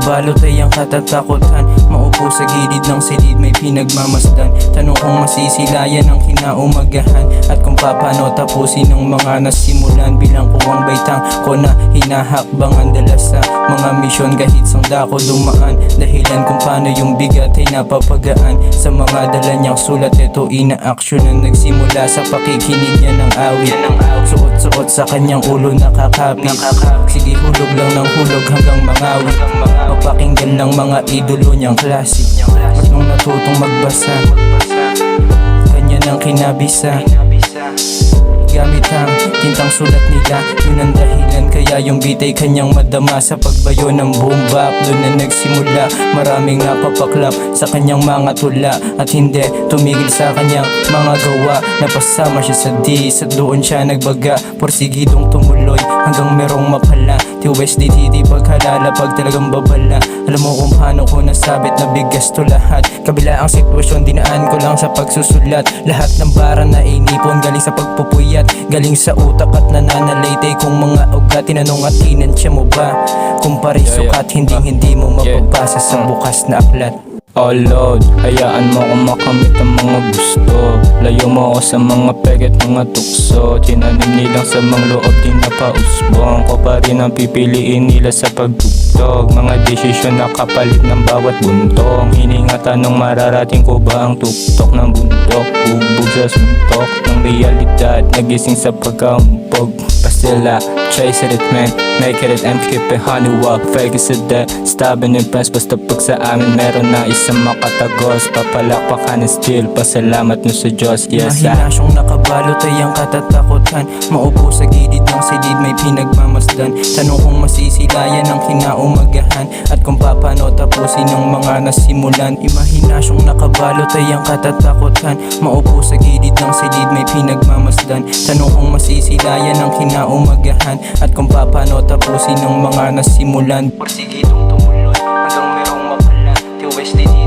nakabalot ay ang katatakutan. Maupo sa gilid ng silid may pinagmamasdan. Tanong kung masisilayan ang kinaumagahan, at kung paano tapusin ang mga nasimulan. Bilang ko ang baitang ko na hinahakbangan, dala sa mga misyon kahit sang dako dumaan. Dahilan kung paano yung bigat ay napapagaan. Sa mga dala niyang sulat, ito ina-action na nagsimula sa pakikinig niya ng awit. Suot-suot sa kanyang ulo nakakapit. Sige, hulog lang ng hulog hanggang mangawit. Mapakinggan ng mga idolo niyang klase. At nung natutong magbasa, kanya ng kinabisa. Gamit ang tintang sulat nila, yun ang dahilan kaya yung beat ay kanyang madama. Sa pagbayo ng boom bap, doon na nagsimula. Maraming napapaklap sa kanyang mga tula, at hindi tumigil sa kanyang mga gawa. Napasama siya sa dis at doon siya nagbaga. Porsigidong tumuloy hanggang merong mapala. TUSDTD paghalala pag talagang babala. Alam mo kung paano ko nasabit na bigas to lahat. Kabila ang sitwasyon, dinaan ko lang sa pagsusulat. Lahat ng bara na inipon galing sa pagpupuyat, galing sa utak at nananalaytay kong mga ugat. Tinanong at inansya mo ba kung pari sukat, hindi mo mapapasa sa bukas na aklat. Oh Lord, hayaan mo kung makamit ang mga gusto. Layo mo ako sa mga peg at mga tukso. Tinanim nilang sa mga loob, di napausbong ko pa rin ang pipiliin nila sa pagtugtog. Mga desisyon na kapalit ng bawat buntong. Hininga tanong mararating ko ba ang tuktok ng bundok. Bubog sa suntok ng realidad, nagising sa pagkampog. Pastilla, chase it man, make it and keep it honeywell. Fake is a dead, stab and impress. Basta pag sa amin meron na isang makatagos. Papalakpakan and still, pasalamat mo sa Diyos. Yes, Mahinasyong nakabalot ay ang katatakutan. Maupo sa gilid ng silid may pinagmamasdan. Tanong kung masisilayan ang kinaumagahan, at kung paano tapusin ang mga nasimulan. Imahinasyong nakabalot ay ang katatakutan. Maupo sa gilid ng silid may pinagmamasdan. Tanong kung masisilayan ang kinaumagahan, at kung paano tapusin ang mga nasimulan. Porsigidong tumuloy hanggang merong mapala. TUSDTD